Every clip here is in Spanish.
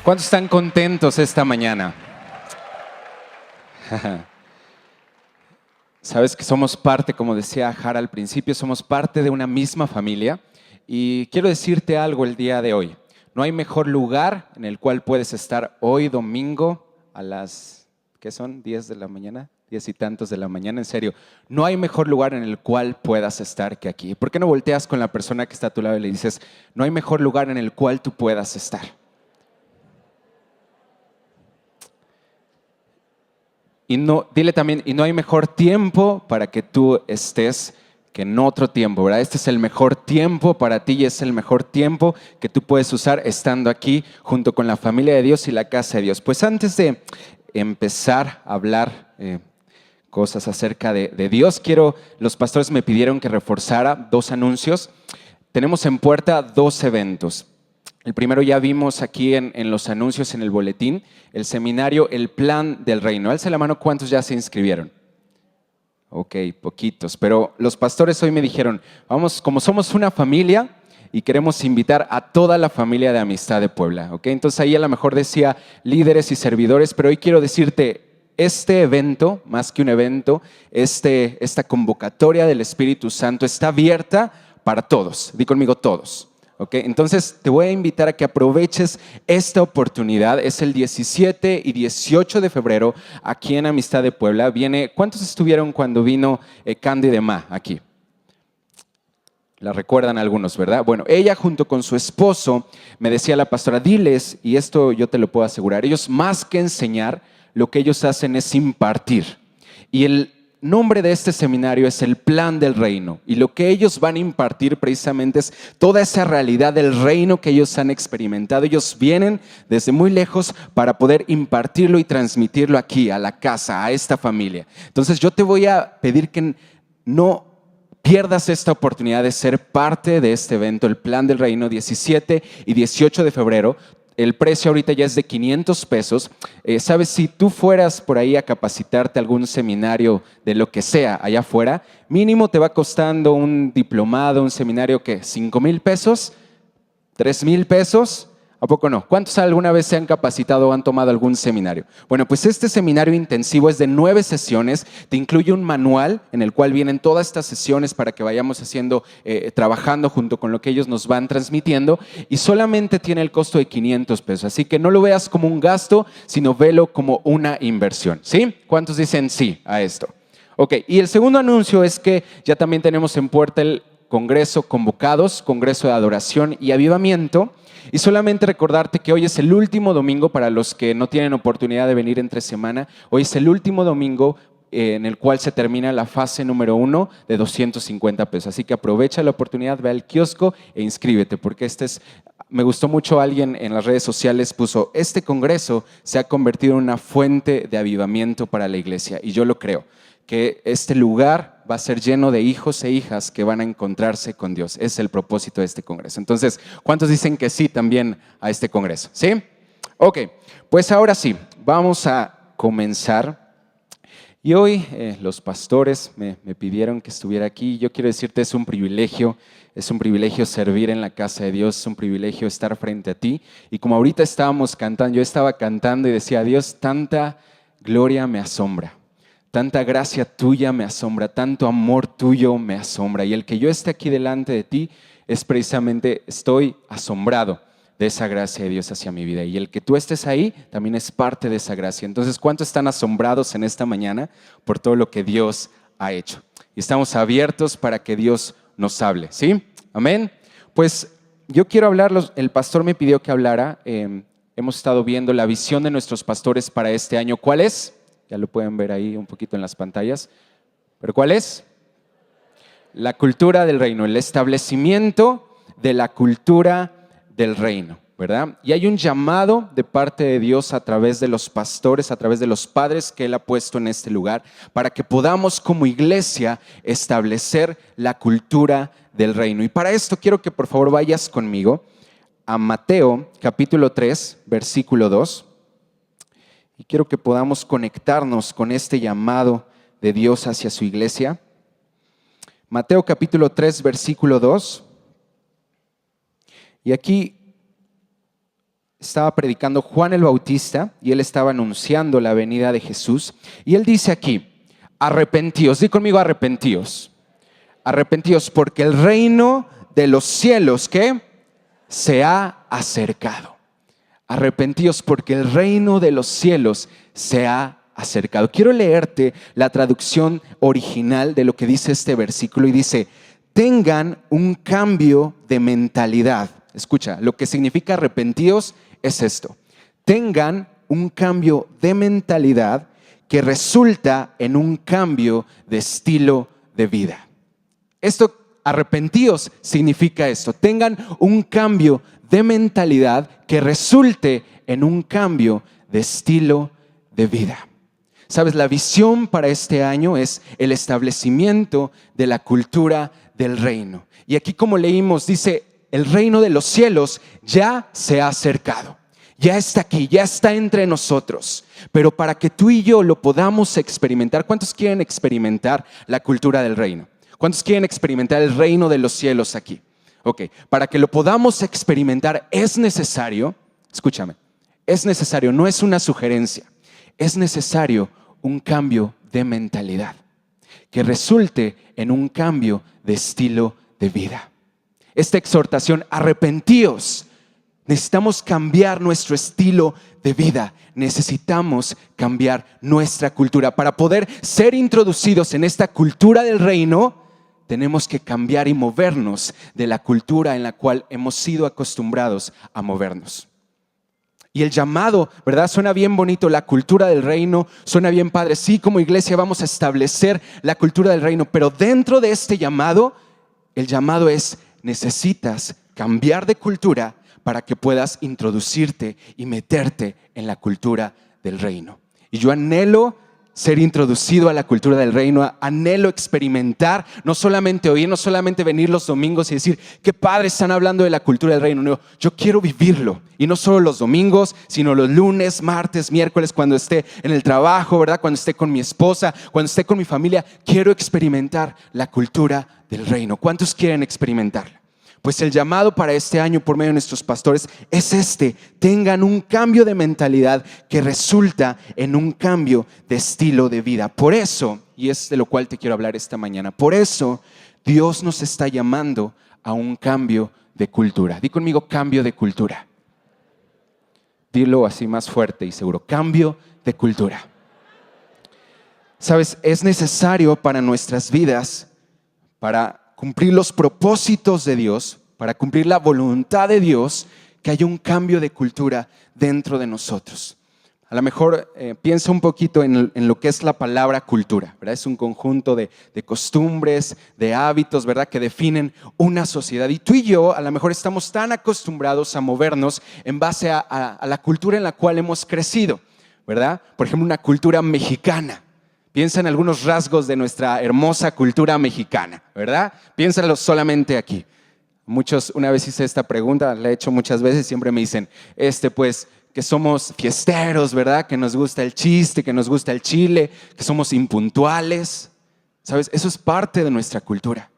¿Cuántos están contentos esta mañana? Sabes que somos parte, como decía Jara al principio, somos parte de una misma familia y quiero decirte algo el día de hoy. No hay mejor lugar en el cual puedes estar hoy domingo a las, ¿qué son? 10 de la mañana, 10 y tantos de la mañana, en serio. No hay mejor lugar en el cual puedas estar que aquí. ¿Por qué no volteas con la persona que está a tu lado y le dices, no hay mejor lugar en el cual tú puedas estar? Y no, dile también, y no hay mejor tiempo para que tú estés que en otro tiempo, ¿verdad? Este es el mejor tiempo para ti y es el mejor tiempo que tú puedes usar estando aquí junto con la familia de Dios y la casa de Dios. Pues antes de empezar a hablar cosas acerca de Dios, los pastores me pidieron que reforzara 2 anuncios. Tenemos en puerta 2 eventos. El primero ya vimos aquí en los anuncios en el boletín, el seminario El Plan del Reino. Alza la mano, ¿cuántos ya se inscribieron? Ok, poquitos, pero los pastores hoy me dijeron, vamos, como somos una familia y queremos invitar a toda la familia de Amistad de Puebla, ¿ok? Entonces ahí a lo mejor decía líderes y servidores, pero hoy quiero decirte, este evento, más que un evento, esta convocatoria del Espíritu Santo está abierta para todos. Di conmigo todos. Okay, entonces te voy a invitar a que aproveches esta oportunidad. Es el 17 y 18 de febrero aquí en Amistad de Puebla. ¿Cuántos estuvieron cuando vino Candy de Ma aquí? La recuerdan algunos, ¿verdad? Bueno, ella junto con su esposo, me decía la pastora, diles, y esto yo te lo puedo asegurar, ellos más que enseñar, lo que ellos hacen es impartir. Y el nombre de este seminario es el Plan del Reino, y lo que ellos van a impartir precisamente es toda esa realidad del reino que ellos han experimentado. Ellos vienen desde muy lejos para poder impartirlo y transmitirlo aquí, a la casa, a esta familia. Entonces yo te voy a pedir que no pierdas esta oportunidad de ser parte de este evento, el Plan del Reino, 17 y 18 de febrero. El precio ahorita ya es de 500 pesos. ¿Sabes? Si tú fueras por ahí a capacitarte a algún seminario de lo que sea allá afuera, mínimo te va costando un diplomado, un seminario que 5,000 pesos, 3,000 pesos. ¿A poco no? ¿Cuántos alguna vez se han capacitado o han tomado algún seminario? Bueno, pues este seminario intensivo es de 9 sesiones, te incluye un manual en el cual vienen todas estas sesiones para que vayamos trabajando junto con lo que ellos nos van transmitiendo, y solamente tiene el costo de 500 pesos, así que no lo veas como un gasto, sino velo como una inversión, ¿sí? ¿Cuántos dicen sí a esto? Ok, y el segundo anuncio es que ya también tenemos en puerta el Congreso Convocados, Congreso de Adoración y Avivamiento. Y solamente recordarte que hoy es el último domingo para los que no tienen oportunidad de venir entre semana. Hoy es el último domingo en el cual se termina la fase número 1 de 250 pesos. Así que aprovecha la oportunidad, ve al kiosco e inscríbete, porque me gustó mucho, alguien en las redes sociales puso, este congreso se ha convertido en una fuente de avivamiento para la iglesia, y yo lo creo, que este lugar va a ser lleno de hijos e hijas que van a encontrarse con Dios. Es el propósito de este congreso. Entonces, ¿cuántos dicen que sí también a este congreso? ¿Sí? Ok, pues ahora sí, vamos a comenzar. Y hoy los pastores me pidieron que estuviera aquí. Yo quiero decirte, es un privilegio servir en la casa de Dios, es un privilegio estar frente a ti. Y como ahorita estábamos cantando, yo estaba cantando y decía, Dios, tanta gloria me asombra. Tanta gracia tuya me asombra, tanto amor tuyo me asombra. Y el que yo esté aquí delante de ti es precisamente, estoy asombrado de esa gracia de Dios hacia mi vida. Y el que tú estés ahí también es parte de esa gracia. Entonces, ¿cuántos están asombrados en esta mañana por todo lo que Dios ha hecho? Y estamos abiertos para que Dios nos hable, ¿sí? Amén. Pues yo quiero hablar, el pastor me pidió que hablara. Hemos estado viendo la visión de nuestros pastores para este año. ¿Cuál es? Ya lo pueden ver ahí un poquito en las pantallas. ¿Pero cuál es? La cultura del reino, el establecimiento de la cultura del reino, ¿verdad? Y hay un llamado de parte de Dios a través de los pastores, a través de los padres que Él ha puesto en este lugar, para que podamos como iglesia establecer la cultura del reino. Y para esto quiero que por favor vayas conmigo a Mateo capítulo 3, versículo 2. Y quiero que podamos conectarnos con este llamado de Dios hacia su iglesia. Mateo capítulo 3, versículo 2. Y aquí estaba predicando Juan el Bautista y él estaba anunciando la venida de Jesús. Y él dice aquí, arrepentíos, di conmigo arrepentíos. Arrepentíos porque el reino de los cielos, ¿qué? Se ha acercado. Arrepentíos porque el reino de los cielos se ha acercado. Quiero leerte la traducción original de lo que dice este versículo y dice, tengan un cambio de mentalidad. Escucha, lo que significa arrepentíos es esto. Tengan un cambio de mentalidad que resulta en un cambio de estilo de vida. Esto, arrepentíos, significa esto. Tengan un cambio de mentalidad que resulte en un cambio de estilo de vida. Sabes, la visión para este año es el establecimiento de la cultura del reino. Y aquí, como leímos, dice, el reino de los cielos ya se ha acercado. Ya está aquí, ya está entre nosotros. Pero para que tú y yo lo podamos experimentar, ¿cuántos quieren experimentar la cultura del reino? ¿Cuántos quieren experimentar el reino de los cielos aquí? Ok, para que lo podamos experimentar es necesario, escúchame, es necesario, no es una sugerencia, es necesario un cambio de mentalidad que resulte en un cambio de estilo de vida. Esta exhortación, arrepentíos, necesitamos cambiar nuestro estilo de vida, necesitamos cambiar nuestra cultura. Para poder ser introducidos en esta cultura del reino, tenemos que cambiar y movernos de la cultura en la cual hemos sido acostumbrados a movernos. Y el llamado, ¿verdad? Suena bien bonito, la cultura del reino, suena bien padre. Sí, como iglesia vamos a establecer la cultura del reino, pero dentro de este llamado, el llamado es, necesitas cambiar de cultura para que puedas introducirte y meterte en la cultura del reino. Y yo anhelo ser introducido a la cultura del reino, anhelo experimentar, no solamente oír, no solamente venir los domingos y decir, qué padre están hablando de la cultura del reino. No, yo quiero vivirlo, y no solo los domingos, sino los lunes, martes, miércoles, cuando esté en el trabajo, ¿verdad? Cuando esté con mi esposa, cuando esté con mi familia, quiero experimentar la cultura del reino. ¿Cuántos quieren experimentarla? Pues el llamado para este año por medio de nuestros pastores es este: tengan un cambio de mentalidad que resulta en un cambio de estilo de vida. Por eso, y es de lo cual te quiero hablar esta mañana, por eso Dios nos está llamando a un cambio de cultura. Di conmigo, cambio de cultura. Dilo así más fuerte y seguro, cambio de cultura. Sabes, es necesario para nuestras vidas, para cumplir los propósitos de Dios, para cumplir la voluntad de Dios, que haya un cambio de cultura dentro de nosotros. A lo mejor piensa un poquito en lo que es la palabra cultura, ¿verdad? Es un conjunto de costumbres, de hábitos, ¿verdad? Que definen una sociedad. Y tú y yo a lo mejor estamos tan acostumbrados a movernos en base a la cultura en la cual hemos crecido, ¿verdad? Por ejemplo, una cultura mexicana. Piensa en algunos rasgos de nuestra hermosa cultura mexicana, ¿verdad? Piénsalo solamente aquí. Muchos, una vez hice esta pregunta, la he hecho muchas veces, siempre me dicen, pues, que somos fiesteros, ¿verdad? Que nos gusta el chiste, que nos gusta el chile, que somos impuntuales. ¿Sabes? Eso es parte de nuestra cultura.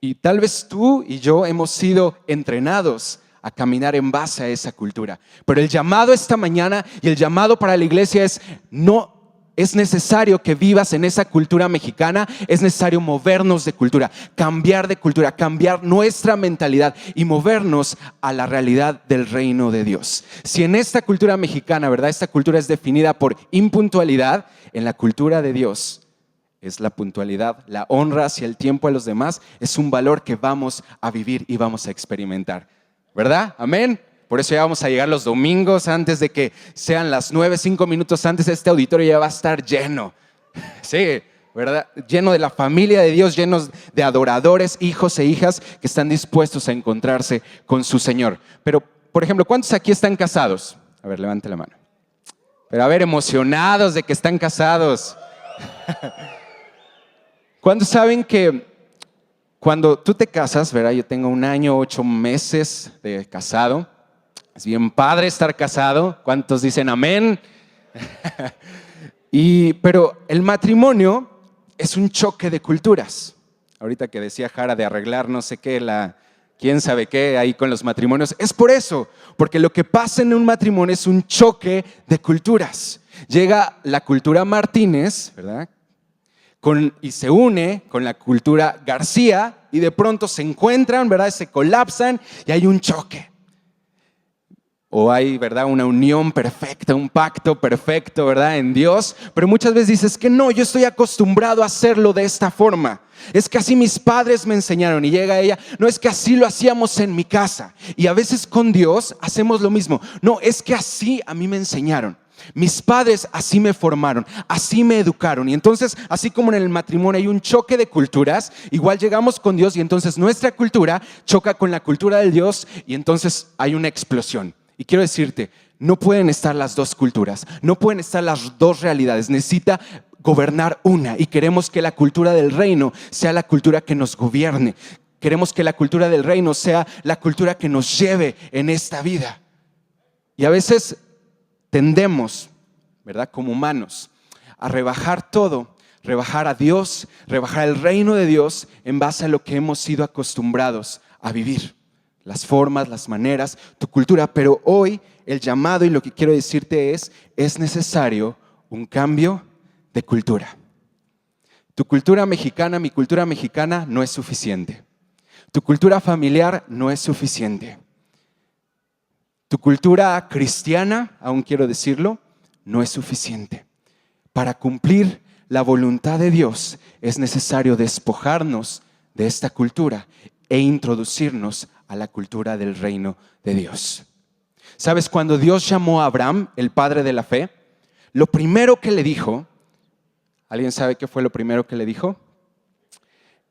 Y tal vez tú y yo hemos sido entrenados a caminar en base a esa cultura. Pero el llamado esta mañana y el llamado para la iglesia es, no es necesario que vivas en esa cultura mexicana, es necesario movernos de cultura, cambiar nuestra mentalidad y movernos a la realidad del reino de Dios. Si en esta cultura mexicana, ¿verdad? Esta cultura es definida por impuntualidad, en la cultura de Dios es la puntualidad, la honra hacia el tiempo a los demás, es un valor que vamos a vivir y vamos a experimentar, ¿verdad? Amén. Por eso ya vamos a llegar los domingos antes de que sean las 9, 5 minutos antes. Este auditorio ya va a estar lleno. Sí, ¿verdad? Lleno de la familia de Dios, llenos de adoradores, hijos e hijas que están dispuestos a encontrarse con su Señor. Pero, por ejemplo, ¿cuántos aquí están casados? A ver, levante la mano. Pero a ver, emocionados de que están casados. ¿Cuántos saben que cuando tú te casas, ¿verdad? Yo tengo 1 año, 8 meses de casado. Es bien padre estar casado. ¿Cuántos dicen amén? Pero el matrimonio es un choque de culturas. Ahorita que decía Jara de arreglar no sé qué, la quién sabe qué ahí con los matrimonios. Es por eso, porque lo que pasa en un matrimonio es un choque de culturas. Llega la cultura Martínez, ¿verdad? Y se une con la cultura García y de pronto se encuentran, ¿verdad? Se colapsan y hay un choque. O hay, ¿verdad? Una unión perfecta, un pacto perfecto, ¿verdad? En Dios. Pero muchas veces dices que no, yo estoy acostumbrado a hacerlo de esta forma. Es que así mis padres me enseñaron. Y llega ella, no, es que así lo hacíamos en mi casa. Y a veces con Dios hacemos lo mismo. No, es que así a mí me enseñaron. Mis padres así me formaron, así me educaron. Y entonces, así como en el matrimonio hay un choque de culturas, igual llegamos con Dios y entonces nuestra cultura choca con la cultura del Dios y entonces hay una explosión. Y quiero decirte, no pueden estar las dos culturas, no pueden estar las dos realidades. Necesita gobernar una y queremos que la cultura del reino sea la cultura que nos gobierne. Queremos que la cultura del reino sea la cultura que nos lleve en esta vida. Y a veces tendemos, ¿verdad? Como humanos, a rebajar todo, rebajar a Dios, rebajar el reino de Dios en base a lo que hemos sido acostumbrados a vivir. Las formas, las maneras, tu cultura. Pero hoy el llamado y lo que quiero decirte es necesario un cambio de cultura. Tu cultura mexicana, mi cultura mexicana no es suficiente. Tu cultura familiar no es suficiente. Tu cultura cristiana, aún quiero decirlo, no es suficiente. Para cumplir la voluntad de Dios es necesario despojarnos de esta cultura e introducirnos a la cultura del reino de Dios. ¿Sabes? Cuando Dios llamó a Abraham, el padre de la fe, lo primero que le dijo, ¿alguien sabe qué fue lo primero que le dijo?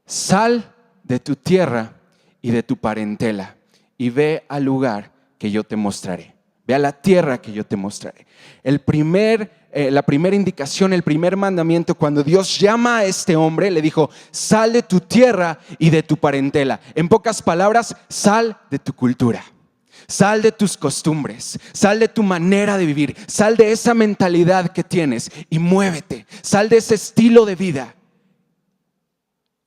Sal de tu tierra y de tu parentela y ve al lugar que yo te mostraré. Ve a la tierra que yo te mostraré. La primera indicación, el primer mandamiento, cuando Dios llama a este hombre, le dijo, sal de tu tierra y de tu parentela. En pocas palabras, sal de tu cultura. Sal de tus costumbres, sal de tu manera de vivir, sal de esa mentalidad que tienes y muévete. Sal de ese estilo de vida.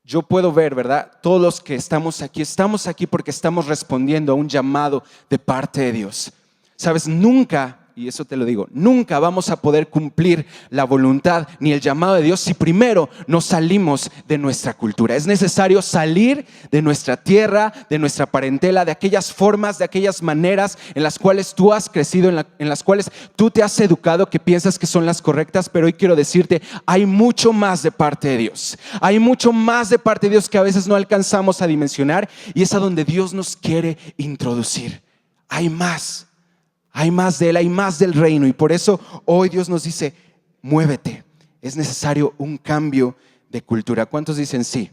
Yo puedo ver, ¿verdad? Todos los que estamos aquí porque estamos respondiendo a un llamado de parte de Dios. Sabes, nunca, y eso te lo digo, nunca vamos a poder cumplir la voluntad ni el llamado de Dios si primero no salimos de nuestra cultura. Es necesario salir de nuestra tierra, de nuestra parentela, de aquellas formas, de aquellas maneras en las cuales tú has crecido, en las cuales tú te has educado, que piensas que son las correctas, pero hoy quiero decirte, hay mucho más de parte de Dios. Hay mucho más de parte de Dios que a veces no alcanzamos a dimensionar y es a donde Dios nos quiere introducir. Hay más. Hay más de Él, hay más del reino y por eso hoy Dios nos dice, muévete, es necesario un cambio de cultura. ¿Cuántos dicen sí?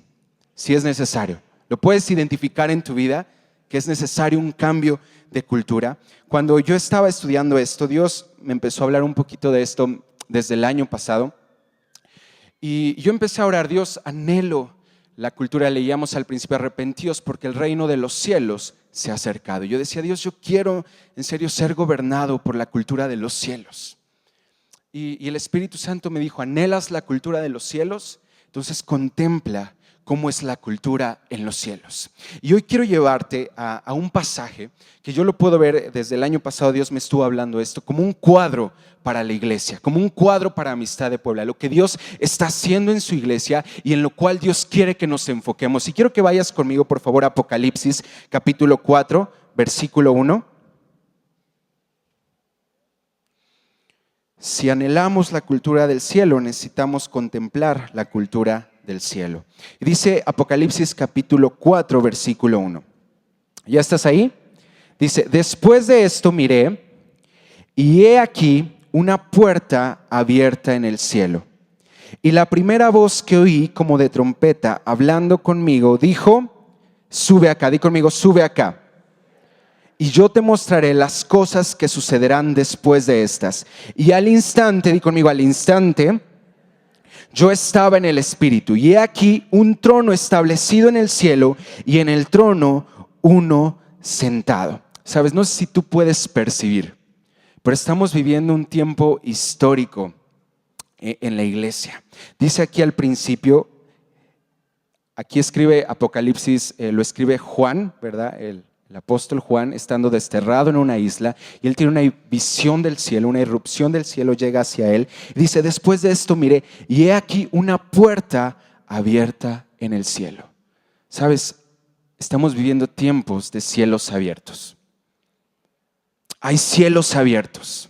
Sí es necesario. ¿Lo puedes identificar en tu vida que es necesario un cambio de cultura? Cuando yo estaba estudiando esto, Dios me empezó a hablar un poquito de esto desde el año pasado y yo empecé a orar, Dios, anhelo la cultura. Leíamos al principio, arrepentíos porque el reino de los cielos se ha acercado. Yo decía, Dios, yo quiero en serio ser gobernado por la cultura de los cielos. Y el Espíritu Santo me dijo, ¿anhelas la cultura de los cielos? Entonces contempla cómo es la cultura en los cielos. Y hoy quiero llevarte a un pasaje que yo lo puedo ver desde el año pasado. Dios me estuvo hablando esto como un cuadro para la iglesia, como un cuadro para Amistad de Puebla, lo que Dios está haciendo en su iglesia y en lo cual Dios quiere que nos enfoquemos. Y quiero que vayas conmigo, por favor, a Apocalipsis capítulo 4, versículo 1. Si anhelamos la cultura del cielo, necesitamos contemplar la cultura del cielo. Y dice Apocalipsis capítulo 4, versículo 1. ¿Ya estás ahí? Dice, después de esto miré y he aquí una puerta abierta en el cielo. Y la primera voz que oí como de trompeta hablando conmigo dijo, sube acá, di conmigo, sube acá. Y yo te mostraré las cosas que sucederán después de estas. Y al instante, di conmigo, al instante, yo estaba en el Espíritu. Y he aquí un trono establecido en el cielo y en el trono uno sentado. Sabes, no sé si tú puedes percibir, pero estamos viviendo un tiempo histórico en la iglesia. Dice aquí al principio, aquí escribe Apocalipsis, lo escribe Juan, ¿verdad? El apóstol Juan, estando desterrado en una isla, y él tiene una visión del cielo, una irrupción del cielo llega hacia él. Y dice, después de esto miré, y he aquí una puerta abierta en el cielo. ¿Sabes? Estamos viviendo tiempos de cielos abiertos. Hay cielos abiertos.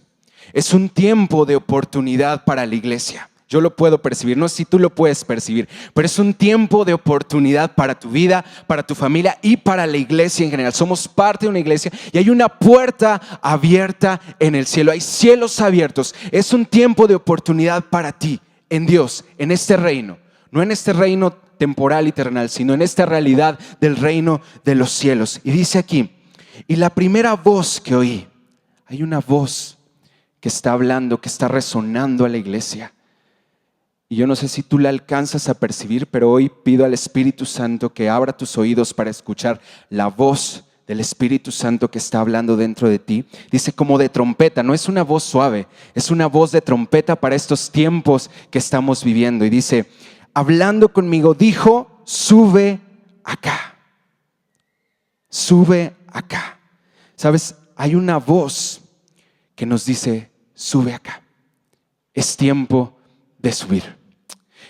Es un tiempo de oportunidad para la iglesia. Yo lo puedo percibir, no sé si tú lo puedes percibir, pero es un tiempo de oportunidad para tu vida, para tu familia y para la iglesia en general. Somos parte de una iglesia y hay una puerta abierta en el cielo. Hay cielos abiertos. Es un tiempo de oportunidad para ti, en Dios, en este reino. No en este reino temporal y terrenal, sino en esta realidad del reino de los cielos. Y dice aquí, y la primera voz que oí, hay una voz que está hablando, que está resonando a la iglesia. Y yo no sé si tú la alcanzas a percibir, pero hoy pido al Espíritu Santo que abra tus oídos para escuchar la voz del Espíritu Santo que está hablando dentro de ti. Dice como de trompeta, no es una voz suave, es una voz de trompeta para estos tiempos que estamos viviendo. Y dice, hablando conmigo, dijo, sube acá. Sube acá. ¿Sabes? Hay una voz que nos dice, sube acá. Es tiempo de subir.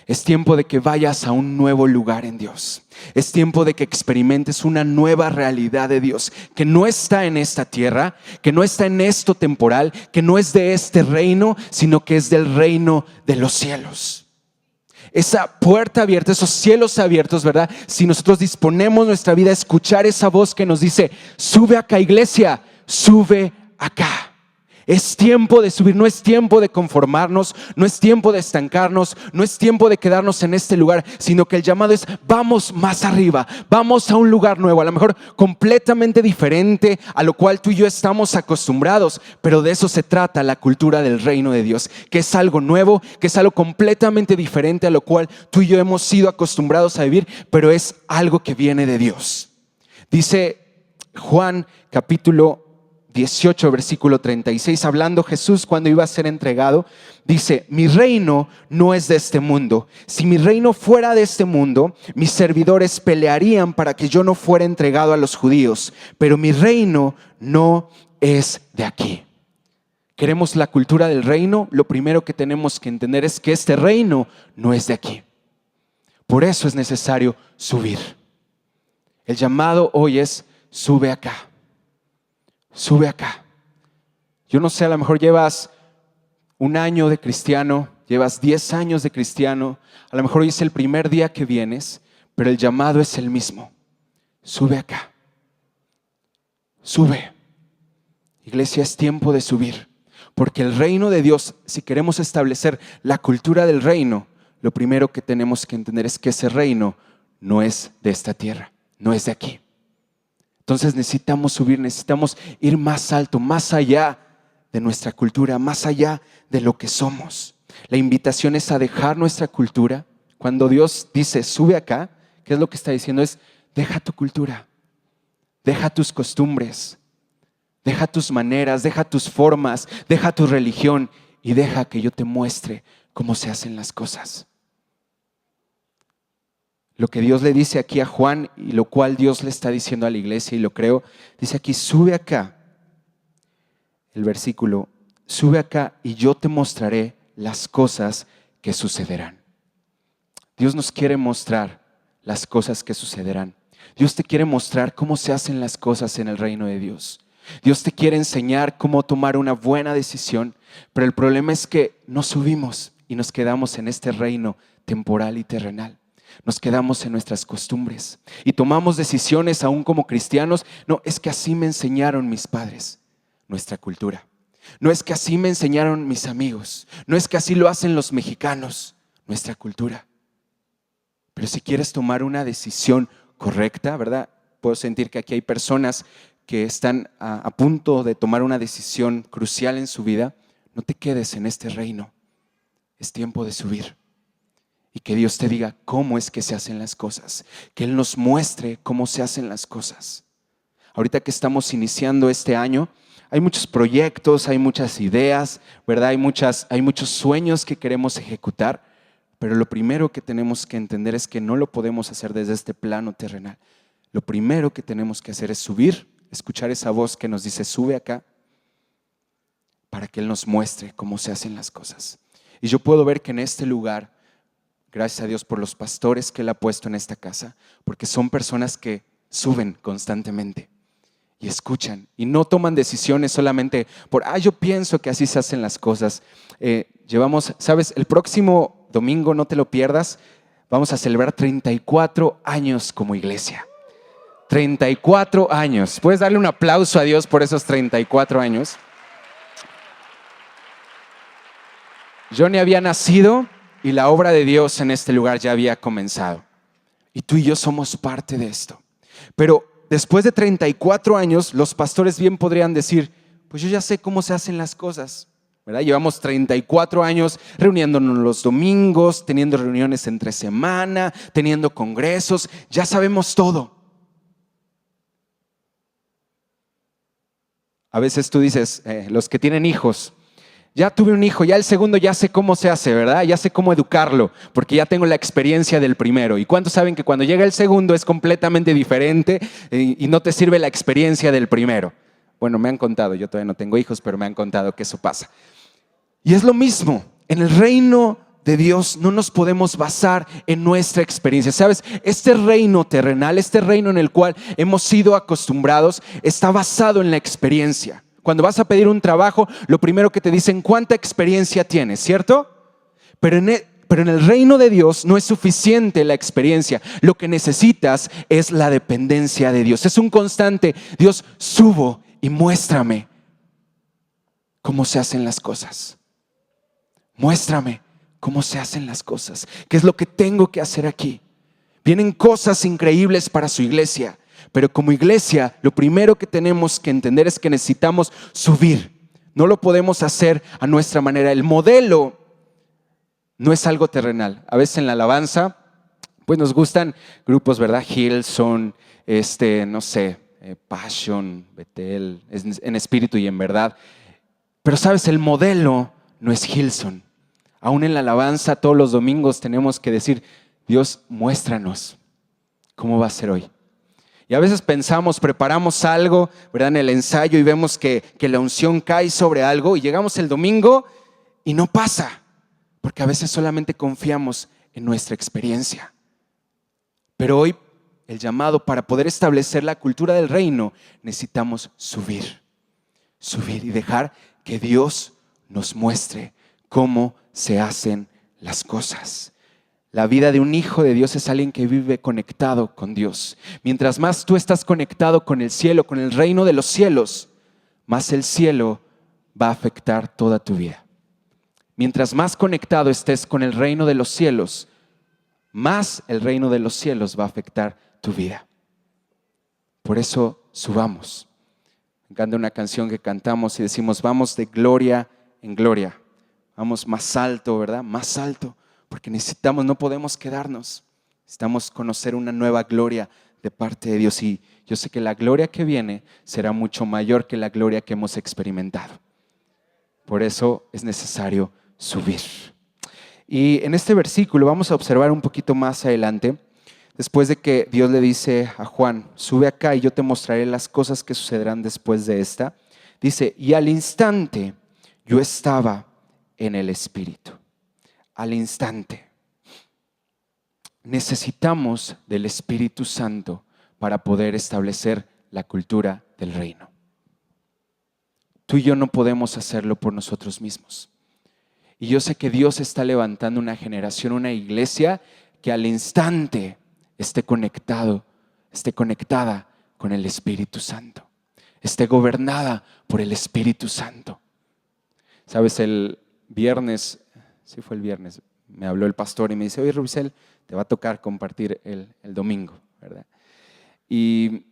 Es tiempo de que vayas a un nuevo lugar en Dios. Es tiempo de que experimentes una nueva realidad de Dios, que no está en esta tierra, que no está en esto temporal, que no es de este reino, sino que es del reino de los cielos. Esa puerta abierta, esos cielos abiertos, ¿verdad? Si nosotros disponemos nuestra vida a escuchar esa voz que nos dice, sube acá, iglesia, sube acá. Es tiempo de subir, no es tiempo de conformarnos, no es tiempo de estancarnos, no es tiempo de quedarnos en este lugar, sino que el llamado es vamos más arriba, vamos a un lugar nuevo, a lo mejor completamente diferente a lo cual tú y yo estamos acostumbrados, pero de eso se trata la cultura del reino de Dios, que es algo nuevo, que es algo completamente diferente a lo cual tú y yo hemos sido acostumbrados a vivir, pero es algo que viene de Dios. Dice Juan capítulo 18, versículo 36, hablando Jesús cuando iba a ser entregado, dice, mi reino no es de este mundo. Si mi reino fuera de este mundo, mis servidores pelearían para que yo no fuera entregado a los judíos, pero mi reino no es de aquí. ¿Queremos la cultura del reino? Lo primero que tenemos que entender es que este reino no es de aquí. Por eso es necesario subir. El llamado hoy es, sube acá. Sube acá. Yo no sé, a lo mejor llevas un año de cristiano, llevas 10 años de cristiano, a lo mejor hoy es el primer día que vienes, pero el llamado es el mismo. Sube acá. Sube. Iglesia, es tiempo de subir, porque el reino de Dios, si queremos establecer la cultura del reino, lo primero que tenemos que entender es que ese reino no es de esta tierra, no es de aquí. Entonces necesitamos subir, necesitamos ir más alto, más allá de nuestra cultura, más allá de lo que somos. La invitación es a dejar nuestra cultura. Cuando Dios dice, sube acá, ¿qué es lo que está diciendo? Es, deja tu cultura, deja tus costumbres, deja tus maneras, deja tus formas, deja tu religión y deja que yo te muestre cómo se hacen las cosas. Lo que Dios le dice aquí a Juan y lo cual Dios le está diciendo a la iglesia, y lo creo, dice aquí, sube acá. El versículo, sube acá y yo te mostraré las cosas que sucederán. Dios nos quiere mostrar las cosas que sucederán. Dios te quiere mostrar cómo se hacen las cosas en el reino de Dios. Dios te quiere enseñar cómo tomar una buena decisión, pero el problema es que no subimos y nos quedamos en este reino temporal y terrenal. Nos quedamos en nuestras costumbres y tomamos decisiones aún como cristianos. No, es que así me enseñaron mis padres, nuestra cultura. No es que así me enseñaron mis amigos. No es que así lo hacen los mexicanos, nuestra cultura. Pero si quieres tomar una decisión correcta, ¿verdad? Puedo sentir que aquí hay personas que están a punto de tomar una decisión crucial en su vida. No te quedes en este reino. Es tiempo de subir. Y que Dios te diga cómo es que se hacen las cosas. Que Él nos muestre cómo se hacen las cosas. Ahorita que estamos iniciando este año, hay muchos proyectos, hay muchas ideas, ¿verdad? Hay muchos sueños que queremos ejecutar. Pero lo primero que tenemos que entender es que no lo podemos hacer desde este plano terrenal. Lo primero que tenemos que hacer es subir, escuchar esa voz que nos dice, sube acá, para que Él nos muestre cómo se hacen las cosas. Y yo puedo ver que en este lugar, gracias a Dios por los pastores que Él ha puesto en esta casa, porque son personas que suben constantemente y escuchan y no toman decisiones solamente por, yo pienso que así se hacen las cosas. Llevamos, ¿sabes? El próximo domingo, no te lo pierdas, vamos a celebrar 34 años como iglesia. 34 años. ¿Puedes darle un aplauso a Dios por esos 34 años? Yo ni había nacido y la obra de Dios en este lugar ya había comenzado. Y tú y yo somos parte de esto. Pero después de 34 años, los pastores bien podrían decir, pues yo ya sé cómo se hacen las cosas, ¿verdad? Llevamos 34 años reuniéndonos los domingos, teniendo reuniones entre semana, teniendo congresos, ya sabemos todo. A veces tú dices, los que tienen hijos, ya tuve un hijo, ya el segundo ya sé cómo se hace, ¿verdad? Ya sé cómo educarlo, porque ya tengo la experiencia del primero. ¿Y cuántos saben que cuando llega el segundo es completamente diferente y no te sirve la experiencia del primero? Bueno, me han contado, yo todavía no tengo hijos, pero me han contado que eso pasa. Y es lo mismo, en el reino de Dios no nos podemos basar en nuestra experiencia. ¿Sabes? Este reino terrenal, este reino en el cual hemos sido acostumbrados, está basado en la experiencia. Cuando vas a pedir un trabajo, lo primero que te dicen, ¿cuánta experiencia tienes? ¿Cierto? Pero en el reino de Dios no es suficiente la experiencia. Lo que necesitas es la dependencia de Dios. Es un constante, Dios, subo y muéstrame cómo se hacen las cosas. Muéstrame cómo se hacen las cosas. ¿Qué es lo que tengo que hacer aquí? Vienen cosas increíbles para su iglesia. Pero como iglesia, lo primero que tenemos que entender es que necesitamos subir. No lo podemos hacer a nuestra manera. El modelo no es algo terrenal. A veces en la alabanza, pues nos gustan grupos, ¿verdad? Hillsong, no sé, Passion, Betel, en espíritu y en verdad. Pero sabes, el modelo no es Hillsong. Aún en la alabanza, todos los domingos tenemos que decir, Dios, muéstranos cómo va a ser hoy. Y a veces pensamos, preparamos algo, ¿verdad? En el ensayo y vemos que la unción cae sobre algo y llegamos el domingo y no pasa, porque a veces solamente confiamos en nuestra experiencia. Pero hoy el llamado para poder establecer la cultura del reino, necesitamos subir y dejar que Dios nos muestre cómo se hacen las cosas. La vida de un hijo de Dios es alguien que vive conectado con Dios. Mientras más tú estás conectado con el cielo, con el reino de los cielos, más el cielo va a afectar toda tu vida. Mientras más conectado estés con el reino de los cielos, más el reino de los cielos va a afectar tu vida. Por eso subamos. Me encanta una canción que cantamos y decimos, vamos de gloria en gloria. Vamos más alto, ¿verdad? Más alto. Porque necesitamos, no podemos quedarnos. Necesitamos conocer una nueva gloria de parte de Dios. Y yo sé que la gloria que viene será mucho mayor que la gloria que hemos experimentado. Por eso es necesario subir. Y en este versículo vamos a observar un poquito más adelante, después de que Dios le dice a Juan, sube acá y yo te mostraré las cosas que sucederán después de esta. Dice, y al instante yo estaba en el Espíritu. Al instante. Necesitamos del Espíritu Santo para poder establecer la cultura del reino. Tú y yo no podemos hacerlo por nosotros mismos. Y yo sé que Dios está levantando una generación, una iglesia que al instante esté conectada con el Espíritu Santo. Esté gobernada por el Espíritu Santo. Sabes, el viernes, sí fue el viernes, me habló el pastor y me dice, oye Rubicel, te va a tocar compartir el domingo, ¿verdad? Y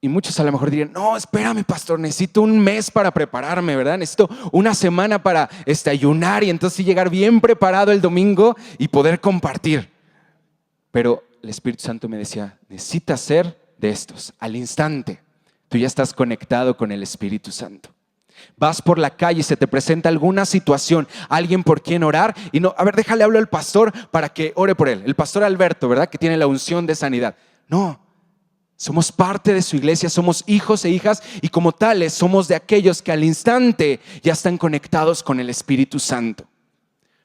muchos a lo mejor dirían, no, espérame pastor, necesito un mes para prepararme, ¿verdad? Necesito una semana para ayunar y entonces llegar bien preparado el domingo y poder compartir. Pero el Espíritu Santo me decía, necesitas ser de estos, al instante. Tú ya estás conectado con el Espíritu Santo. Vas por la calle y se te presenta alguna situación, alguien por quien orar y no, a ver, déjale hablo al pastor para que ore por él. El pastor Alberto, ¿verdad? Que tiene la unción de sanidad. No, somos parte de su iglesia, somos hijos e hijas y como tales somos de aquellos que al instante ya están conectados con el Espíritu Santo.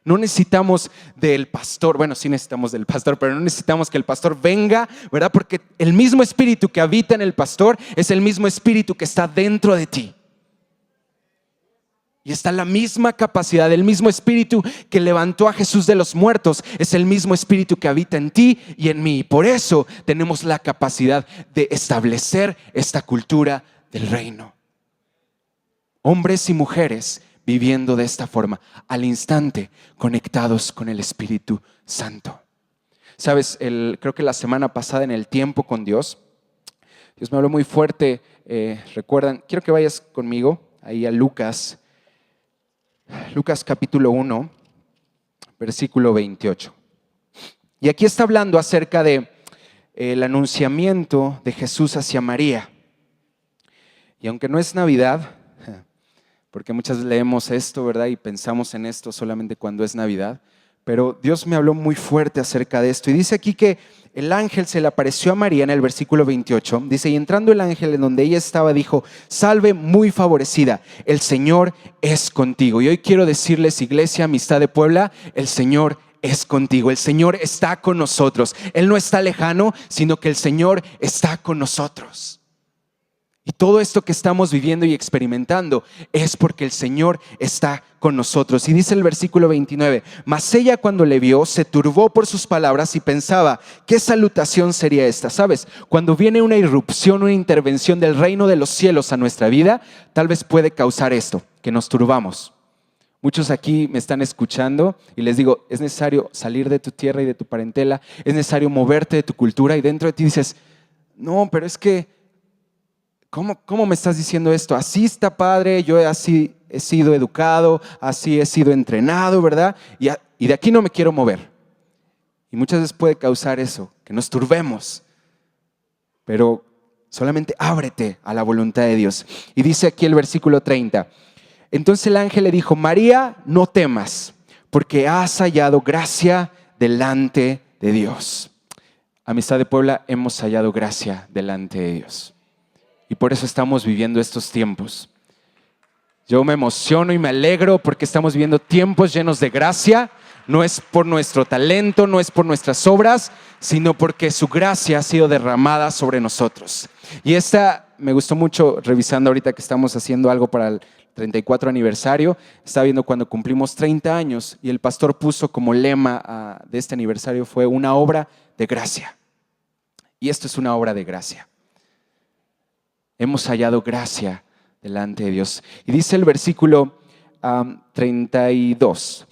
No necesitamos del pastor, bueno, sí necesitamos del pastor, pero no necesitamos que el pastor venga, ¿verdad? Porque el mismo espíritu que habita en el pastor es el mismo espíritu que está dentro de ti. Y está la misma capacidad, el mismo espíritu que levantó a Jesús de los muertos, es el mismo espíritu que habita en ti y en mí. Por eso tenemos la capacidad de establecer esta cultura del reino. Hombres y mujeres viviendo de esta forma, al instante conectados con el Espíritu Santo. Sabes, creo que la semana pasada en el tiempo con Dios me habló muy fuerte. Recuerdan, quiero que vayas conmigo ahí a Lucas capítulo 1, versículo 28. Y aquí está hablando acerca de el anunciamiento de Jesús hacia María. Y aunque no es Navidad, porque muchas veces leemos esto, ¿verdad? Y pensamos en esto solamente cuando es Navidad. Pero Dios me habló muy fuerte acerca de esto. Y dice aquí que el ángel se le apareció a María en el versículo 28. Dice, y entrando el ángel en donde ella estaba, dijo, salve muy favorecida, el Señor es contigo. Y hoy quiero decirles, iglesia, amistad de Puebla, el Señor es contigo. El Señor está con nosotros. Él no está lejano, sino que el Señor está con nosotros. Y todo esto que estamos viviendo y experimentando es porque el Señor está con nosotros. Y dice el versículo 29, mas ella cuando le vio se turbó por sus palabras y pensaba, ¿qué salutación sería esta? ¿Sabes? Cuando viene una irrupción, una intervención del reino de los cielos a nuestra vida, tal vez puede causar esto, que nos turbamos. Muchos aquí me están escuchando y les digo, es necesario salir de tu tierra y de tu parentela, es necesario moverte de tu cultura y dentro de ti dices, no, pero es que ¿Cómo me estás diciendo esto? Así está padre, yo así he sido educado, así he sido entrenado, ¿verdad? Y de aquí no me quiero mover. Y muchas veces puede causar eso, que nos turbemos. Pero solamente ábrete a la voluntad de Dios. Y dice aquí el versículo 30. Entonces el ángel le dijo, María, no temas, porque has hallado gracia delante de Dios. Amistad de Puebla, hemos hallado gracia delante de Dios. Y por eso estamos viviendo estos tiempos. Yo me emociono y me alegro porque estamos viviendo tiempos llenos de gracia. No es por nuestro talento, no es por nuestras obras, sino porque su gracia ha sido derramada sobre nosotros. Y me gustó mucho revisando ahorita que estamos haciendo algo para el 34 aniversario. Estaba viendo cuando cumplimos 30 años y el pastor puso como lema de este aniversario fue una obra de gracia. Y esto es una obra de gracia. Hemos hallado gracia delante de Dios. Y dice el versículo 32.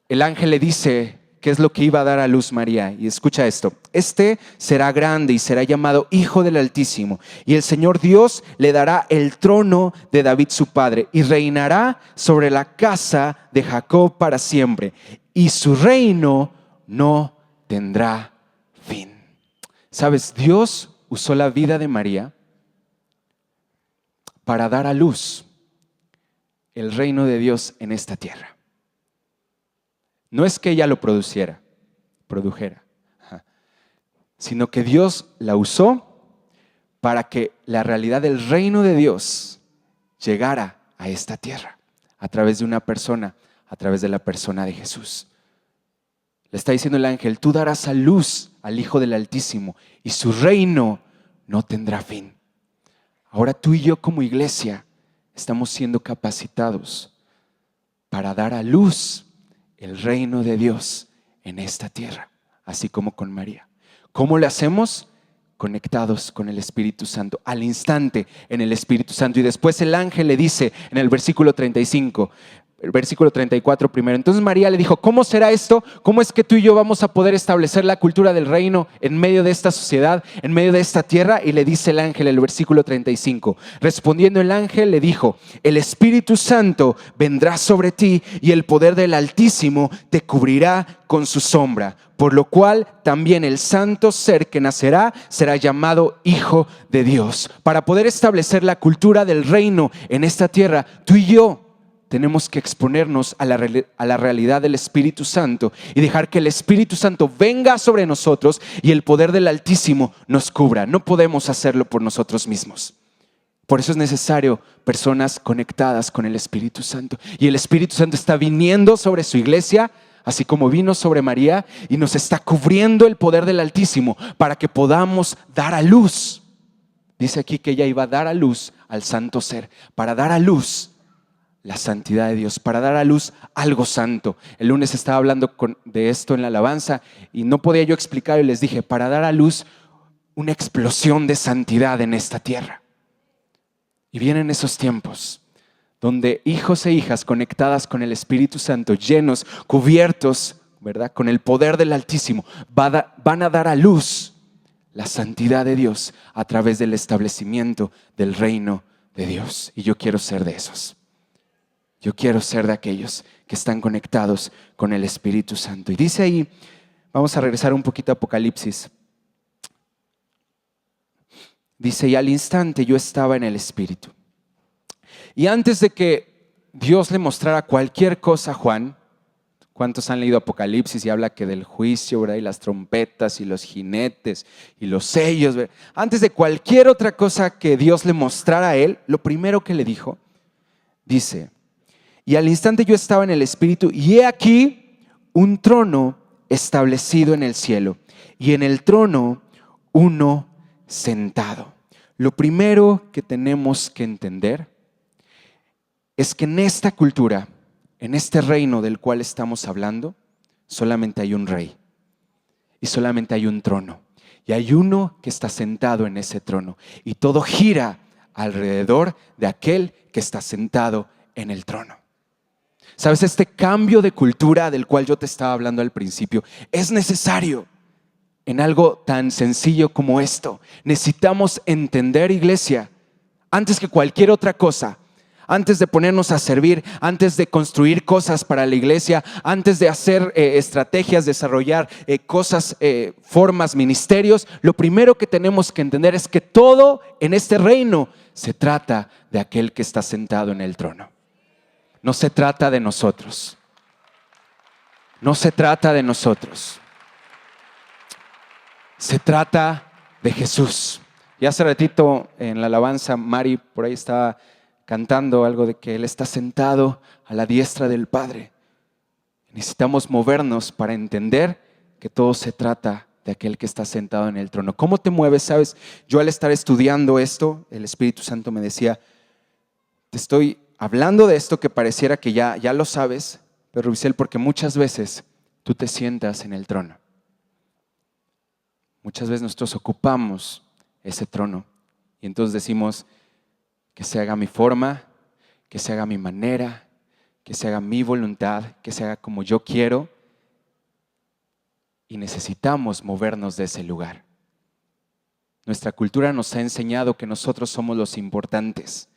El ángel le dice qué es lo que iba a dar a luz María. Y escucha esto. Este será grande y será llamado Hijo del Altísimo. Y el Señor Dios le dará el trono de David su padre. Y reinará sobre la casa de Jacob para siempre. Y su reino no tendrá fin. ¿Sabes? Dios usó la vida de María para dar a luz el reino de Dios en esta tierra. No es que ella lo produjera, sino que Dios la usó para que la realidad del reino de Dios llegara a esta tierra a través de una persona, a través de la persona de Jesús. Le está diciendo el ángel, tú darás a luz al Hijo del Altísimo y su reino no tendrá fin. Ahora tú y yo como iglesia estamos siendo capacitados para dar a luz el reino de Dios en esta tierra, así como con María. ¿Cómo lo hacemos? Conectados con el Espíritu Santo, al instante en el Espíritu Santo. Y después el ángel le dice en el versículo 35, El versículo 34 primero. Entonces María le dijo, ¿cómo será esto? ¿Cómo es que tú y yo vamos a poder establecer la cultura del reino en medio de esta sociedad, en medio de esta tierra? Y le dice el ángel, el versículo 35. Respondiendo el ángel le dijo, el Espíritu Santo vendrá sobre ti y el poder del Altísimo te cubrirá con su sombra. Por lo cual también el santo ser que nacerá será llamado Hijo de Dios. Para poder establecer la cultura del reino en esta tierra, tú y yo tenemos que exponernos a la realidad del Espíritu Santo y dejar que el Espíritu Santo venga sobre nosotros y el poder del Altísimo nos cubra. No podemos hacerlo por nosotros mismos. Por eso es necesario personas conectadas con el Espíritu Santo. Y el Espíritu Santo está viniendo sobre su iglesia, así como vino sobre María, y nos está cubriendo el poder del Altísimo para que podamos dar a luz. Dice aquí que ella iba a dar a luz al santo ser, para dar a luz la santidad de Dios, para dar a luz algo santo. El lunes estaba hablando de esto en la alabanza y no podía yo explicar y les dije, para dar a luz una explosión de santidad en esta tierra. Y vienen esos tiempos donde hijos e hijas conectadas con el Espíritu Santo, llenos, cubiertos, ¿verdad?, con el poder del Altísimo, van a dar a luz la santidad de Dios a través del establecimiento del reino de Dios. Y yo quiero ser de esos. Yo quiero ser de aquellos que están conectados con el Espíritu Santo. Y dice ahí, vamos a regresar un poquito a Apocalipsis. Dice, y al instante yo estaba en el Espíritu. Y antes de que Dios le mostrara cualquier cosa a Juan, ¿cuántos han leído Apocalipsis y habla que del juicio, ¿verdad?, y las trompetas y los jinetes y los sellos, ¿verdad? Antes de cualquier otra cosa que Dios le mostrara a él, lo primero que le dijo, dice, y al instante yo estaba en el Espíritu y he aquí un trono establecido en el cielo y en el trono uno sentado. Lo primero que tenemos que entender es que en esta cultura, en este reino del cual estamos hablando, solamente hay un rey y solamente hay un trono. Y hay uno que está sentado en ese trono y todo gira alrededor de aquel que está sentado en el trono. ¿Sabes? Este cambio de cultura del cual yo te estaba hablando al principio es necesario en algo tan sencillo como esto. Necesitamos entender, iglesia, antes que cualquier otra cosa, antes de ponernos a servir, antes de construir cosas para la iglesia, antes de hacer estrategias, desarrollar cosas, formas, ministerios, lo primero que tenemos que entender es que todo en este reino se trata de aquel que está sentado en el trono. No se trata de nosotros. No se trata de nosotros. Se trata de Jesús. Y hace ratito en la alabanza, Mari por ahí estaba cantando algo de que Él está sentado a la diestra del Padre. Necesitamos movernos para entender que todo se trata de aquel que está sentado en el trono. ¿Cómo te mueves? ¿Sabes? Yo al estar estudiando esto, el Espíritu Santo me decía, te estoy hablando de esto que pareciera que ya lo sabes, pero Rubicel, porque muchas veces tú te sientas en el trono. Muchas veces nosotros ocupamos ese trono y entonces decimos que se haga mi forma, que se haga mi manera, que se haga mi voluntad, que se haga como yo quiero, y necesitamos movernos de ese lugar. Nuestra cultura nos ha enseñado que nosotros somos los importantes,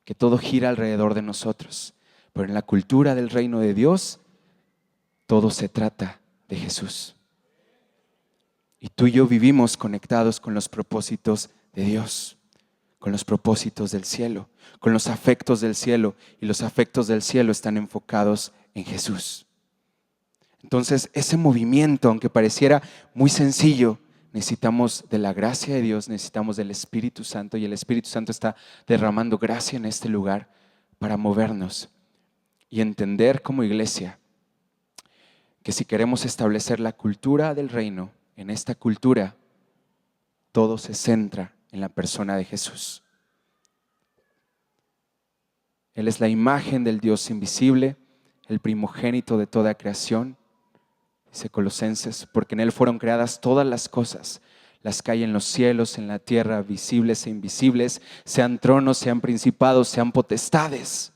que todo gira alrededor de nosotros. Pero en la cultura del reino de Dios, todo se trata de Jesús. Y tú y yo vivimos conectados con los propósitos de Dios, con los propósitos del cielo, con los afectos del cielo. Y los afectos del cielo están enfocados en Jesús. Entonces, ese movimiento, aunque pareciera muy sencillo, necesitamos de la gracia de Dios, necesitamos del Espíritu Santo, y el Espíritu Santo está derramando gracia en este lugar para movernos y entender como iglesia que si queremos establecer la cultura del reino, en esta cultura todo se centra en la persona de Jesús. Él es la imagen del Dios invisible, el primogénito de toda creación. Dice Colosenses, porque en Él fueron creadas todas las cosas, las que hay en los cielos, en la tierra, visibles e invisibles, sean tronos, sean principados, sean potestades.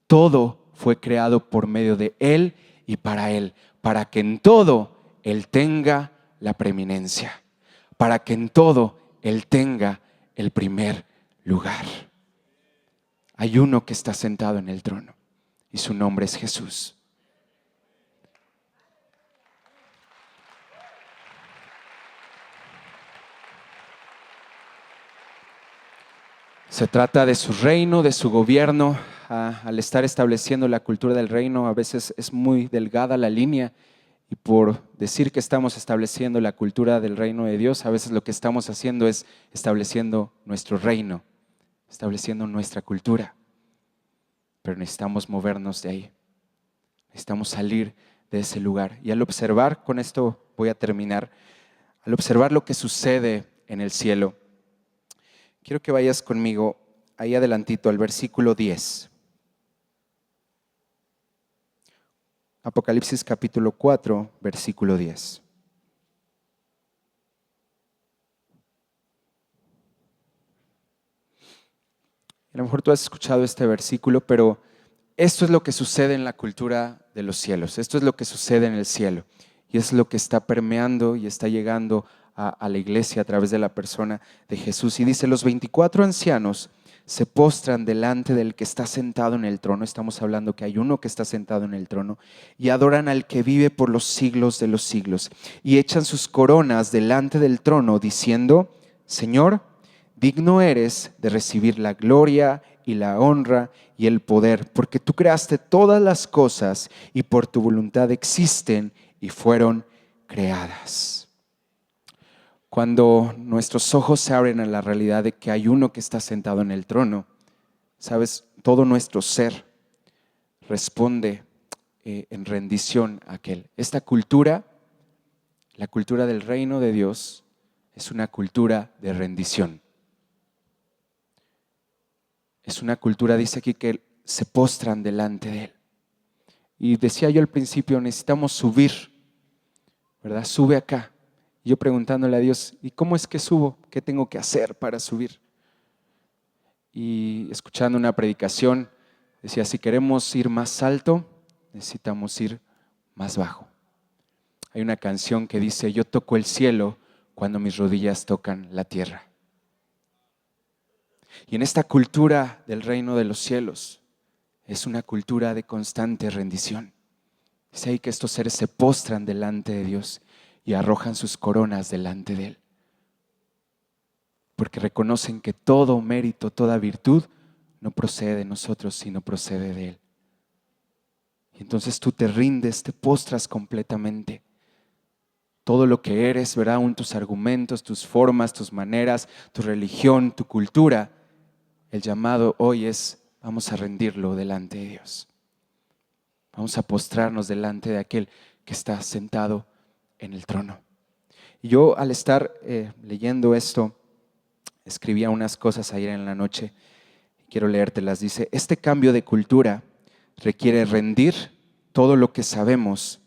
Todo fue creado por medio de Él y para Él, para que en todo Él tenga la preeminencia, para que en todo Él tenga el primer lugar. Hay uno que está sentado en el trono y su nombre es Jesús. Se trata de su reino, de su gobierno. Al estar estableciendo la cultura del reino, a veces es muy delgada la línea, y por decir que estamos estableciendo la cultura del reino de Dios, a veces lo que estamos haciendo es estableciendo nuestro reino, estableciendo nuestra cultura. Pero necesitamos movernos de ahí, necesitamos salir de ese lugar. Y al observar, con esto voy a terminar, al observar lo que sucede en el cielo, quiero que vayas conmigo ahí adelantito al versículo 10. Apocalipsis capítulo 4, versículo 10. A lo mejor tú has escuchado este versículo, pero esto es lo que sucede en la cultura de los cielos. Esto es lo que sucede en el cielo. Y es lo que está permeando y está llegando a la iglesia a través de la persona de Jesús. Y dice, los 24 ancianos se postran delante del que está sentado en el trono. Estamos hablando que hay uno que está sentado en el trono. Y adoran al que vive por los siglos de los siglos. Y echan sus coronas delante del trono diciendo, Señor, digno eres de recibir la gloria y la honra y el poder, porque tú creaste todas las cosas y por tu voluntad existen y fueron creadas. Cuando nuestros ojos se abren a la realidad de que hay uno que está sentado en el trono, sabes, todo nuestro ser responde en rendición a aquel. Esta cultura, la cultura del reino de Dios, es una cultura de rendición. Es una cultura, dice aquí, que se postran delante de Él. Y decía yo al principio, necesitamos subir, ¿verdad? Sube acá. Y yo preguntándole a Dios, ¿y cómo es que subo? ¿Qué tengo que hacer para subir? Y escuchando una predicación, decía, si queremos ir más alto, necesitamos ir más bajo. Hay una canción que dice, yo toco el cielo cuando mis rodillas tocan la tierra. Y en esta cultura del reino de los cielos, es una cultura de constante rendición. Dice ahí que estos seres se postran delante de Dios y arrojan sus coronas delante de Él. Porque reconocen que todo mérito, toda virtud no procede de nosotros, sino procede de Él. Y entonces tú te rindes, te postras completamente. Todo lo que eres, ¿verdad? Aún tus argumentos, tus formas, tus maneras, tu religión, tu cultura. El llamado hoy es, vamos a rendirlo delante de Dios. Vamos a postrarnos delante de aquel que está sentado en el trono. Y yo al estar leyendo esto, escribía unas cosas ayer en la noche, quiero leértelas. Dice, este cambio de cultura requiere rendir todo lo que sabemos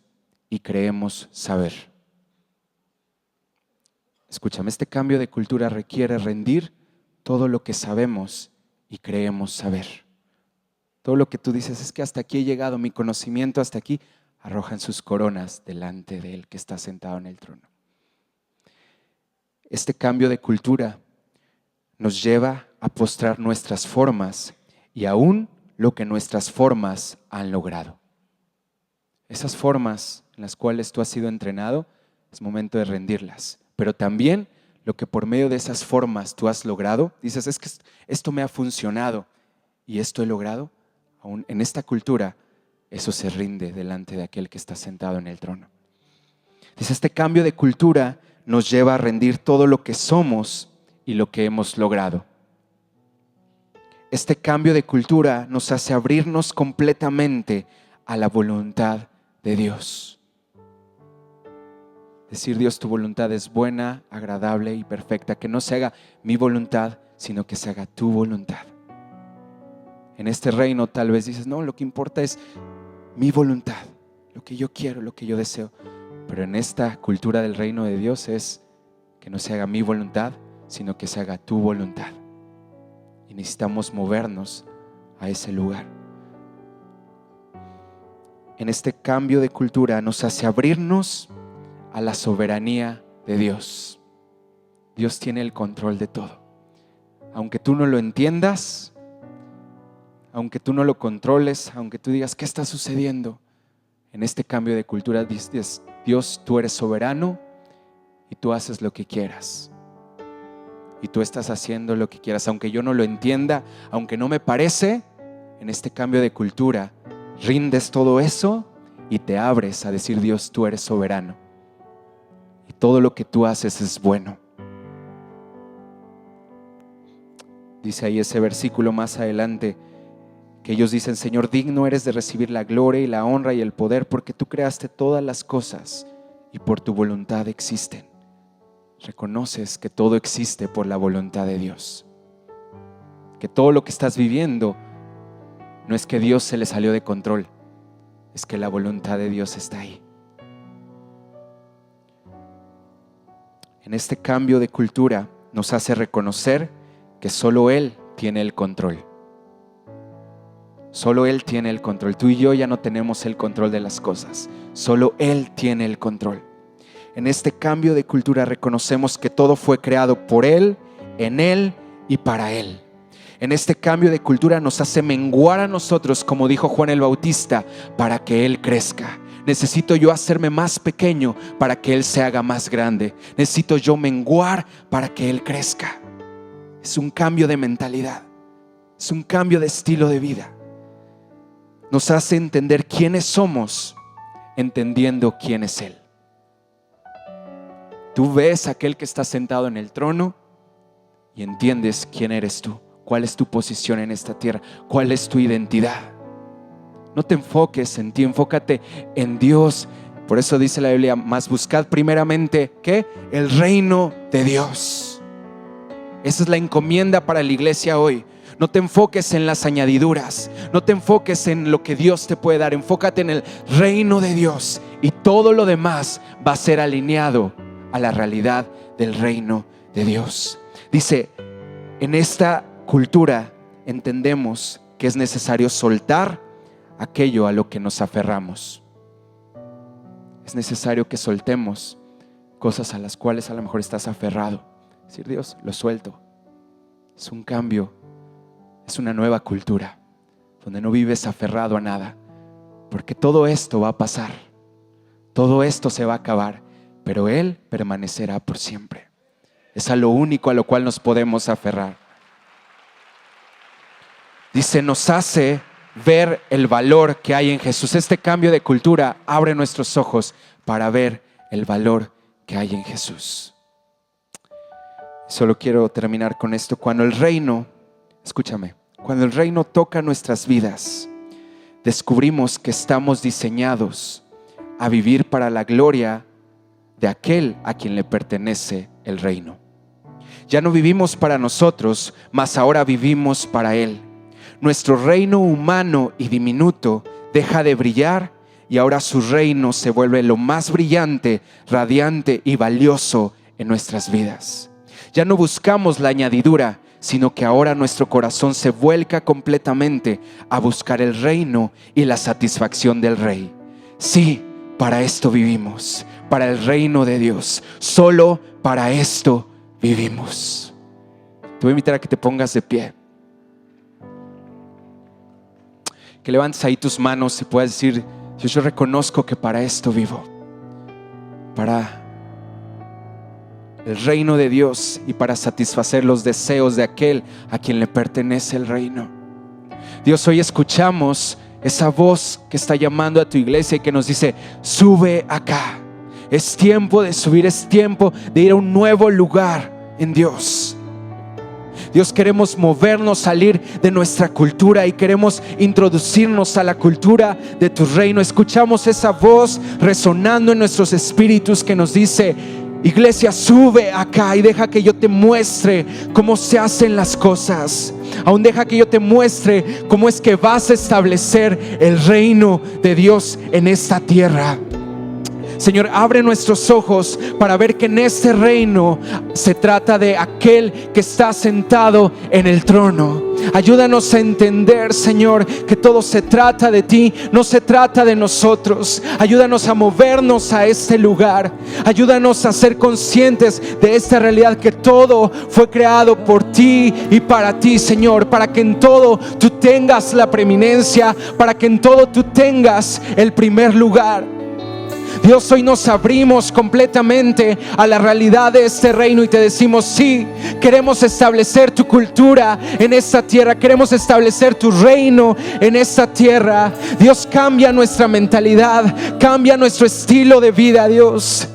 y creemos saber. Escúchame, este cambio de cultura requiere rendir todo lo que sabemos y creemos saber. Todo lo que tú dices es que hasta aquí he llegado, mi conocimiento hasta aquí, arrojan sus coronas delante de Él que está sentado en el trono. Este cambio de cultura nos lleva a postrar nuestras formas y aún lo que nuestras formas han logrado. Esas formas en las cuales tú has sido entrenado, es momento de rendirlas. Pero también lo que por medio de esas formas tú has logrado, dices, es que esto me ha funcionado y esto he logrado, aún en esta cultura, eso se rinde delante de aquel que está sentado en el trono. Dice, este cambio de cultura nos lleva a rendir todo lo que somos y lo que hemos logrado. Este cambio de cultura nos hace abrirnos completamente a la voluntad de Dios. Decir, Dios, tu voluntad es buena, agradable y perfecta. Que no se haga mi voluntad, sino que se haga tu voluntad. En este reino tal vez dices, no, lo que importa es mi voluntad, lo que yo quiero, lo que yo deseo. Pero en esta cultura del reino de Dios es que no se haga mi voluntad, sino que se haga tu voluntad. Y necesitamos movernos a ese lugar. en este cambio de cultura nos hace abrirnos a la soberanía de Dios. Dios tiene el control de todo. Aunque tú no lo entiendas, aunque tú no lo controles, aunque tú digas, ¿qué está sucediendo? En este cambio de cultura dices, Dios, tú eres soberano y tú haces lo que quieras. Y tú estás haciendo lo que quieras. Aunque yo no lo entienda, aunque no me parece, en este cambio de cultura, rindes todo eso y te abres a decir, Dios, tú eres soberano. Y todo lo que tú haces es bueno. Dice ahí ese versículo más adelante, que ellos dicen, Señor, digno eres de recibir la gloria y la honra y el poder, porque tú creaste todas las cosas y por tu voluntad existen. Reconoces que todo existe por la voluntad de Dios. Que todo lo que estás viviendo no es que Dios se le salió de control, es que la voluntad de Dios está ahí. En este cambio de cultura nos hace reconocer que solo Él tiene el control. Solo Él tiene el control. Tú y yo ya no tenemos el control de las cosas. Solo Él tiene el control. En este cambio de cultura reconocemos que todo fue creado por Él, en Él y para Él. En este cambio de cultura nos hace menguar a nosotros, como dijo Juan el Bautista, para que Él crezca. Necesito yo hacerme más pequeño para que Él se haga más grande. Necesito yo menguar para que Él crezca. Es un cambio de mentalidad. Es un cambio de estilo de vida. Nos hace entender quiénes somos, entendiendo quién es Él. Tú ves a aquel que está sentado en el trono y entiendes quién eres tú, cuál es tu posición en esta tierra, cuál es tu identidad. No te enfoques en ti, enfócate en Dios. Por eso dice la Biblia, más buscad primeramente, ¿qué? El reino de Dios. Esa es la encomienda para la iglesia hoy. No te enfoques en las añadiduras, no te enfoques en lo que Dios te puede dar, enfócate en el reino de Dios y todo lo demás va a ser alineado a la realidad del reino de Dios. Dice, en esta cultura entendemos que es necesario soltar aquello a lo que nos aferramos. Es necesario que soltemos cosas a las cuales a lo mejor estás aferrado. Decir, Dios, lo suelto. Es un cambio, es una nueva cultura donde no vives aferrado a nada, porque todo esto va a pasar, todo esto se va a acabar, pero Él permanecerá por siempre. Es a lo único a lo cual nos podemos aferrar. Dice, nos hace ver el valor que hay en Jesús. Este cambio de cultura abre nuestros ojos para ver el valor que hay en Jesús. Solo quiero terminar con esto. Cuando el reino, escúchame, cuando el reino toca nuestras vidas, descubrimos que estamos diseñados a vivir para la gloria de aquel a quien le pertenece el reino. Ya no vivimos para nosotros, mas ahora vivimos para Él. Nuestro reino humano y diminuto deja de brillar y ahora su reino se vuelve lo más brillante, radiante y valioso en nuestras vidas. Ya no buscamos la añadidura, sino que ahora nuestro corazón se vuelca completamente a buscar el reino y la satisfacción del Rey. Sí, para esto vivimos, para el reino de Dios. Solo para esto vivimos. Te voy a invitar a que te pongas de pie. Que levantes ahí tus manos y puedas decir, yo reconozco que para esto vivo. Para el reino de Dios y para satisfacer los deseos de aquel a quien le pertenece el reino. Dios, hoy escuchamos esa voz que está llamando a tu iglesia y que nos dice, sube acá. Es tiempo de subir, es tiempo de ir a un nuevo lugar en Dios. Dios, queremos movernos, salir de nuestra cultura y queremos introducirnos a la cultura de tu reino. Escuchamos esa voz resonando en nuestros espíritus que nos dice, iglesia, sube acá y deja que yo te muestre cómo se hacen las cosas. Aún deja que yo te muestre cómo es que vas a establecer el reino de Dios en esta tierra. Señor, abre nuestros ojos para ver que en este reino se trata de aquel que está sentado en el trono. Ayúdanos a entender, Señor, que todo se trata de ti, no se trata de nosotros. Ayúdanos a movernos a este lugar. Ayúdanos a ser conscientes de esta realidad, que todo fue creado por ti y para ti, Señor, para que en todo tú tengas la preeminencia, para que en todo tú tengas el primer lugar. Dios, hoy nos abrimos completamente a la realidad de este reino y te decimos: sí, queremos establecer tu cultura en esta tierra, queremos establecer tu reino en esta tierra. Dios, cambia nuestra mentalidad, cambia nuestro estilo de vida, Dios.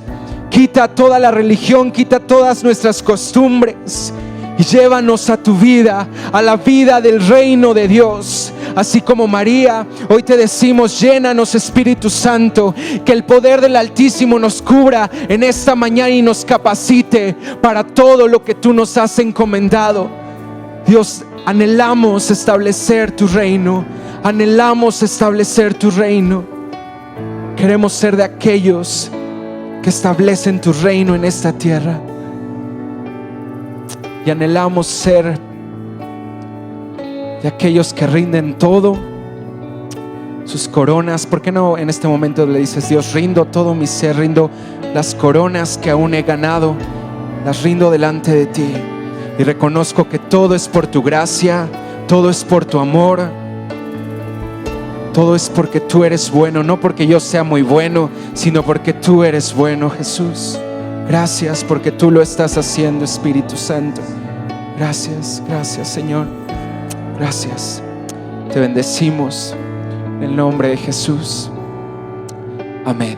Quita toda la religión, quita todas nuestras costumbres y llévanos a tu vida, a la vida del reino de Dios. Así como María, hoy te decimos: llénanos, Espíritu Santo, que el poder del Altísimo nos cubra en esta mañana y nos capacite para todo lo que tú nos has encomendado. Dios, anhelamos establecer tu reino, anhelamos establecer tu reino. Queremos ser de aquellos que establecen tu reino en esta tierra, y anhelamos ser de aquellos que rinden todo, sus coronas. ¿Por qué no en este momento le dices: Dios, rindo todo mi ser, rindo las coronas que aún he ganado, las rindo delante de ti, y reconozco que todo es por tu gracia, todo es por tu amor, todo es porque tú eres bueno, no porque yo sea muy bueno, sino porque tú eres bueno, Jesús. Gracias porque tú lo estás haciendo, Espíritu Santo. Gracias, gracias, Señor. Gracias. Te bendecimos en el nombre de Jesús. Amén.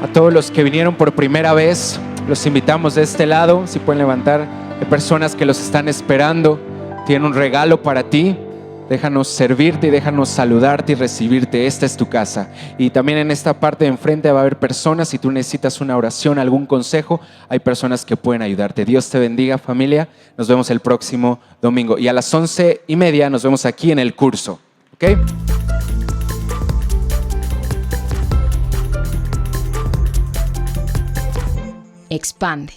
A todos los que vinieron por primera vez, los invitamos de este lado. Si pueden levantar. Hay personas que los están esperando. Tienen un regalo para ti. Déjanos servirte y déjanos saludarte y recibirte. Esta es tu casa. Y también en esta parte de enfrente va a haber personas. Si tú necesitas una oración, algún consejo, hay personas que pueden ayudarte. Dios te bendiga, familia. Nos vemos el próximo domingo. Y a las 11:30 nos vemos aquí en el curso. ¿Ok? Expande.